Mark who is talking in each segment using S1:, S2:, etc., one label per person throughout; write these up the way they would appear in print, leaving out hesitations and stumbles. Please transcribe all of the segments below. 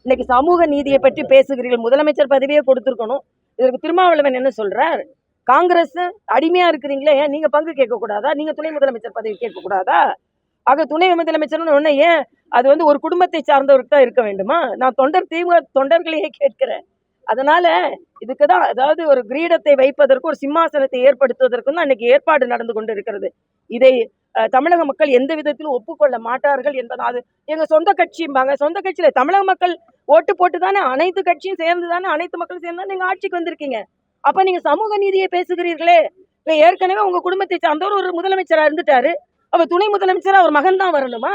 S1: இன்னைக்கு சமூக நீதியை பற்றி பேசுகிறீர்கள். முதலமைச்சர் பதவியே கொடுத்திருக்கணும். இதற்கு திருமாவளவன் என்ன சொல்றார்? காங்கிரஸ் அடிமையா இருக்கிறீங்களே, ஏன் நீங்க பங்கு கேட்க கூடாதா? நீங்க துணை முதலமைச்சர் பதவி கேட்க கூடாதா? ஆக துணை முதலமைச்சர்னு ஒண்ணு ஏன் அது வந்து ஒரு குடும்பத்தை சார்ந்தவருக்கு தான் இருக்க வேண்டுமா? நான் திமுக தொண்டர்களையே கேட்கிறேன். அதனால இதுக்குதான், அதாவது ஒரு கிரீடத்தை வைப்பதற்கு, ஒரு சிம்மாசனத்தை ஏற்படுத்துவதற்கும் தான் இன்னைக்கு ஏற்பாடு நடந்து கொண்டு இருக்கிறது. இதை தமிழக மக்கள் எந்த விதத்திலும் ஒப்புக்கொள்ள மாட்டார்கள் என்பது. அது எங்க சொந்த கட்சிம்பாங்க. சொந்த கட்சியில தமிழக மக்கள் ஓட்டு போட்டு தானே, அனைத்து கட்சியும் சேர்ந்து தானே, அனைத்து மக்களும் சேர்ந்து தானே நீங்க ஆட்சிக்கு வந்திருக்கீங்க. அப்ப நீங்க சமூக நீதியை பேசுகிறீர்களே. இல்ல ஏற்கனவே உங்க குடும்பத்தை சார்ந்தவர் ஒரு முதலமைச்சரா இருந்துட்டாரு. அவ துணை முதலமைச்சரா அவர் மகன் தான் வரணுமா?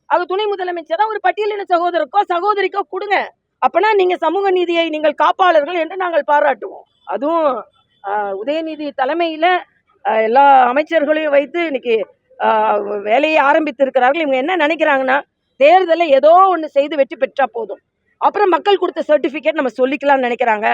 S1: அவ துணை முதலமைச்சரா ஒரு பட்டியலின சகோதரருக்கோ சகோதரிக்கோ கொடுங்க. அப்பனா நீங்க சமூக நீதியை நீங்கள் காப்பாளர்கள் என்று நாங்கள் பாராட்டுவோம். அதுவும் உதயநிதி தலைமையில எல்லா அமைச்சர்களையும் வைத்து இன்னைக்கு வேலையை ஆரம்பித்திருக்கிறார்கள். இவங்க என்ன நினைக்கிறாங்கன்னா, தேர்தலில் ஏதோ ஒன்று செய்து வெற்றி பெற்றா போதும், அப்புறம் மக்கள் கொடுத்த சர்டிஃபிகேட் நம்ம சொல்லிக்கலாம்னு நினைக்கிறாங்க.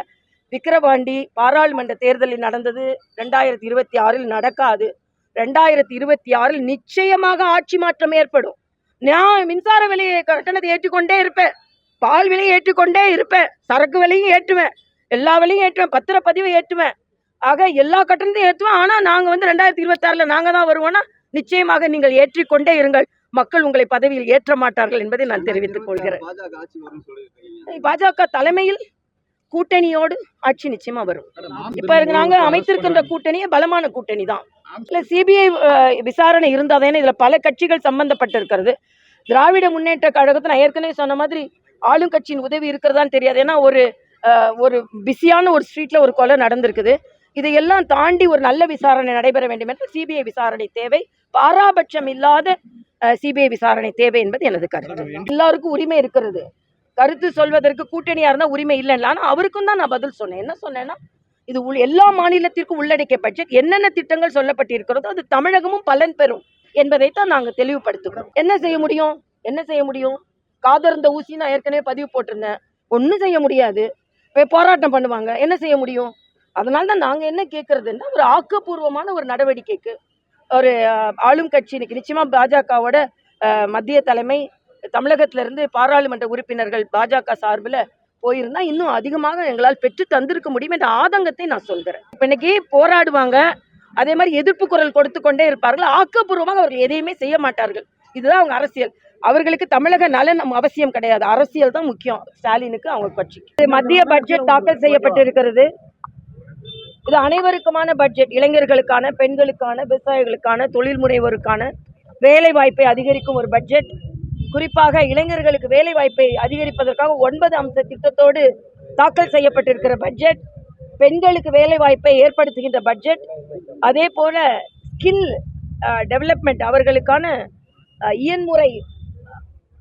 S1: விக்கிரவாண்டி பாராளுமன்ற தேர்தலில் நடந்தது 2026 நடக்காது. 2026 நிச்சயமாக ஆட்சி மாற்றம் ஏற்படும். நான் மின்சார விலையை கட்டணத்தை ஏற்றிக்கொண்டே இருப்பேன், பால் விலையை ஏற்றிக்கொண்டே இருப்பேன், சரக்கு விலையும் ஏற்றுவேன், எல்லா விலையும் ஏற்றுவேன், பத்திரப்பதிவை ஏற்றுவேன். ஆக எல்லா கட்டணத்தையும் ஏற்றுவேன். ஆனால் நாங்கள் வந்து 2026 நாங்கள் தான் வருவோம்னா நிச்சயமாக நீங்கள் ஏற்றிக்கொண்டே இருங்கள். மக்கள் உங்களை பதவியில் ஏற்ற மாட்டார்கள் என்பதை நான் தெரிவித்துக் கொள்கிறேன். பாஜக தலைமையில் கூட்டணியோடு ஆட்சி நிச்சயமா வரும். இப்ப நாங்க அமைத்திருக்கின்ற கூட்டணியே பலமான கூட்டணி தான். இல்ல சிபிஐ விசாரணை இருந்தாதானே இதுல பல கட்சிகள் சம்பந்தப்பட்டிருக்கிறது. திராவிட முன்னேற்ற கழகத்தை நான் ஏற்கனவே சொன்ன மாதிரி ஆளும் கட்சியின் உதவி இருக்கிறதான்னு தெரியாது. ஏன்னா ஒரு பிஸியான ஒரு ஸ்ட்ரீட்ல ஒரு கொலை நடந்திருக்குது. இதையெல்லாம் தாண்டி ஒரு நல்ல விசாரணை நடைபெற வேண்டும் என்று சிபிஐ விசாரணை தேவை. பாராபட்சம் இல்லாத சிபிஐ விசாரணை தேவை என்பது எனது கருத்து. எல்லாருக்கும் உரிமை இருக்கிறது, கருத்து சொல்வதற்கு கூட்டணியா இருந்தா உரிமை இல்லைன்னா. ஆனா அவருக்கும் தான் நான் பதில் சொன்னேன். என்ன சொன்னேன்னா, இது எல்லா மாநிலத்திற்கும் உள்ளடக்கிய பட்ஜெட். என்னென்ன திட்டங்கள் சொல்லப்பட்டிருக்கிறதோ அது தமிழகமும் பலன் பெறும் என்பதைத்தான் நாங்கள் தெளிவுபடுத்துகிறோம். என்ன செய்ய முடியும்? காதர்ந்த ஊசி நான் ஏற்கனவே பதிவு போட்டிருந்தேன். ஒன்றும் செய்ய முடியாது. போராட்டம் பண்ணுவாங்க. என்ன செய்ய முடியும்? அதனால தான் நாங்கள் என்ன கேட்கறதுன்னா, ஒரு ஆக்கப்பூர்வமான ஒரு நடவடிக்கைக்கு ஒரு ஆளும் கட்சி இன்னைக்கு நிச்சயமா பாஜகவோட மத்திய தலைமை தமிழகத்திலிருந்து பாராளுமன்ற உறுப்பினர்கள் பாஜக சார்பில் போயிருந்தா இன்னும் அதிகமாக எங்களால் பெற்று தந்திருக்க முடியும் என்ற ஆதங்கத்தை நான் சொல்கிறேன். இப்போ இன்னைக்கு போராடுவாங்க, அதே மாதிரி எதிர்ப்பு குரல் கொடுத்து கொண்டே இருப்பார்கள். ஆக்கப்பூர்வமாக அவர்கள் எதையுமே செய்ய மாட்டார்கள். இதுதான் அவங்க அரசியல். அவர்களுக்கு தமிழக நலன் அவசியம் கிடையாது, அரசியல் தான் முக்கியம் ஸ்டாலினுக்கு, அவங்க கட்சிக்கு. மத்திய பட்ஜெட் தாக்கல் செய்யப்பட்டிருக்கிறது. இது அனைவருக்குமான பட்ஜெட். இளைஞர்களுக்கான, பெண்களுக்கான, விவசாயிகளுக்கான, தொழில் முனைவோருக்கான வேலை வாய்ப்பை அதிகரிக்கும் ஒரு பட்ஜெட். குறிப்பாக இளைஞர்களுக்கு வேலை வாய்ப்பை அதிகரிப்பதற்காக 9 அம்ச திட்டத்தோடு தாக்கல் செய்யப்பட்டிருக்கிற பட்ஜெட். பெண்களுக்கு வேலை வாய்ப்பை ஏற்படுத்துகின்ற பட்ஜெட். அதே போல ஸ்கில் டெவலப்மெண்ட், அவர்களுக்கான இயன்முறை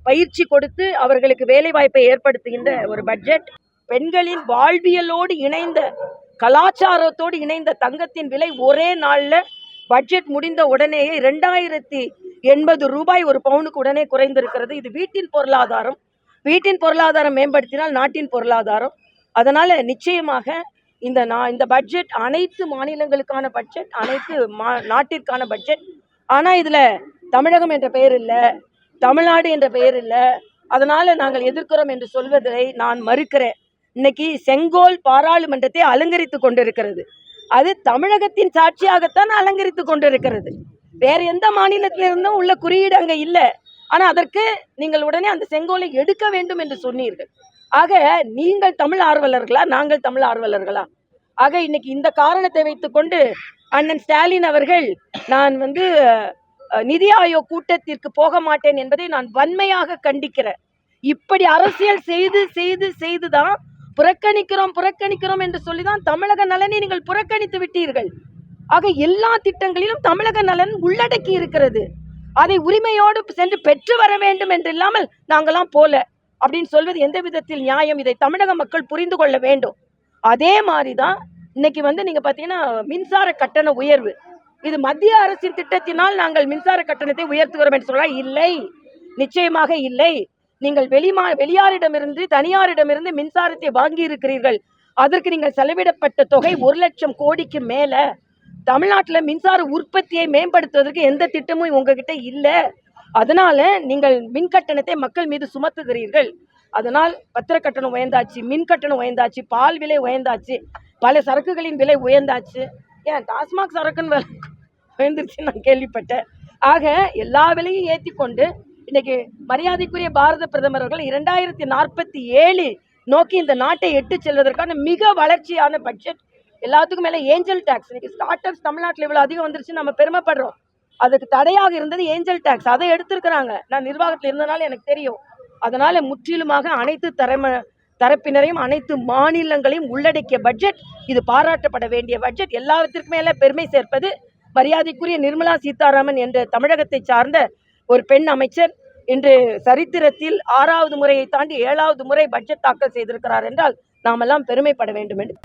S1: பயிற்சி கொடுத்து அவர்களுக்கு வேலை வாய்ப்பை ஏற்படுத்துகின்ற ஒரு பட்ஜெட். பெண்களின் வாழ்வியலோடு இணைந்த, கலாச்சாரத்தோடு இணைந்த தங்கத்தின் விலை ஒரே நாளில் பட்ஜெட் முடிந்த உடனேயே 2080 ரூபாய் ஒரு பவுனுக்கு உடனே குறைந்திருக்கிறது. இது வீட்டின் பொருளாதாரம் மேம்படுத்தினால் நாட்டின் பொருளாதாரம். அதனால நிச்சயமாக இந்த பட்ஜெட் அனைத்து மாநிலங்களுக்கான பட்ஜெட், அனைத்து நாட்டிற்கான பட்ஜெட். ஆனால் இதில் தமிழகம் என்ற பெயர் இல்லை, தமிழ்நாடு என்ற பெயர் இல்லை. அதனால நாங்கள் எதிர்க்கிறோம் என்று சொல்வதை நான் மறுக்கிறேன். இன்னைக்கு செங்கோல் பாராளுமன்றத்தை அலங்கரித்து கொண்டிருக்கிறது. அது தமிழகத்தின் சாட்சியாகத்தான் அலங்கரித்து கொண்டிருக்கிறது. வேற எந்த மாநிலத்திலிருந்தும் உள்ள குறியீடு அங்கே இல்லை. ஆனால் அதற்கு நீங்கள் உடனே அந்த செங்கோலை எடுக்க வேண்டும் என்று சொன்னீர்கள். ஆக நீங்கள் தமிழ் ஆர்வலர்களா, நாங்கள் தமிழ் ஆர்வலர்களா? ஆக இன்னைக்கு இந்த காரணத்தை வைத்துக்கொண்டு அண்ணன் ஸ்டாலின் அவர்கள், நான் நிதி ஆயோக் கூட்டத்திற்கு போக மாட்டேன் என்பதை நான் வன்மையாக கண்டிக்கிறேன். இப்படி அரசியல் செய்துதான் புறக்கணிக்கிறோம் என்று சொல்லிதான் தமிழக நலனை நீங்கள் புறக்கணித்து விட்டீர்கள். ஆக எல்லா திட்டங்களிலும் தமிழக நலன் உள்ளடக்கி இருக்கிறது. அதை உரிமையோடு சென்று பெற்று வர வேண்டும் என்று இல்லாமல் நாங்களாம் போல அப்படின்னு சொல்வது எந்த விதத்தில் நியாயம்? இதை தமிழக மக்கள் புரிந்து கொள்ள வேண்டும். அதே மாதிரிதான் இன்னைக்கு நீங்க பாத்தீங்கன்னா மின்சார கட்டண உயர்வு, இது மத்திய அரசின் திட்டத்தினால் நாங்கள் மின்சார கட்டணத்தை உயர்த்துகிறோம் என்று சொல்ல இல்லை, நிச்சயமாக இல்லை. நீங்கள் வெளியாரிடமிருந்து, தனியாரிடமிருந்து மின்சாரத்தை வாங்கி இருக்கிறீர்கள். அதற்கு நீங்கள் செலவிடப்பட்ட தொகை 1 லட்சம் கோடிக்கு மேல. தமிழ்நாட்டில் மின்சார உற்பத்தியை மேம்படுத்துவதற்கு எந்த திட்டமும் உங்ககிட்ட இல்லை. அதனால நீங்கள் மின் கட்டணத்தை மக்கள் மீது சுமத்துகிறீர்கள். அதனால் பத்திர கட்டணம் உயர்ந்தாச்சு, மின் கட்டணம் உயர்ந்தாச்சு, பால் விலை உயர்ந்தாச்சு, பல சரக்குகளின் விலை உயர்ந்தாச்சு. ஏன் டாஸ்மாக் சரக்குன்னு விலை உயர்ந்துருச்சுன்னு நான் கேள்விப்பட்டேன். ஆக எல்லா விலையும் ஏற்றி கொண்டு இன்னைக்கு மரியாதைக்குரிய பாரத பிரதமர் அவர்கள் 2047 நோக்கி இந்த நாட்டை எட்டு செல்வதற்கான மிக வளர்ச்சியான பட்ஜெட். எல்லாத்துக்கும் மேலே ஏஞ்சல் டேக்ஸ். இன்னைக்கு ஸ்டார்ட் அப்ஸ் தமிழ்நாட்டில் இவ்வளோ அதிகம் வந்துருச்சு, நம்ம பெருமைப்படுறோம். அதுக்கு தடையாக இருந்தது ஏஞ்சல் டேக்ஸ். அதை எடுத்திருக்கிறாங்க. நான் நிர்வாகத்தில் இருந்தனால எனக்கு தெரியும். அதனால முற்றிலுமாக அனைத்து தரப்பினரையும் அனைத்து மாநிலங்களையும் உள்ளடக்கிய பட்ஜெட் இது. பாராட்டப்பட வேண்டிய பட்ஜெட். எல்லாவற்றிற்கும் மேல பெருமை சேர்ப்பது மரியாதைக்குரிய நிர்மலா சீதாராமன் என்ற தமிழகத்தை சார்ந்த ஒரு பெண் அமைச்சர் இன்று சரித்திரத்தில் 6வது முறையை தாண்டி 7வது முறை பட்ஜெட் தாக்கல் செய்திருக்கிறார் என்றால் நாமெல்லாம் பெருமைப்பட வேண்டும் என்று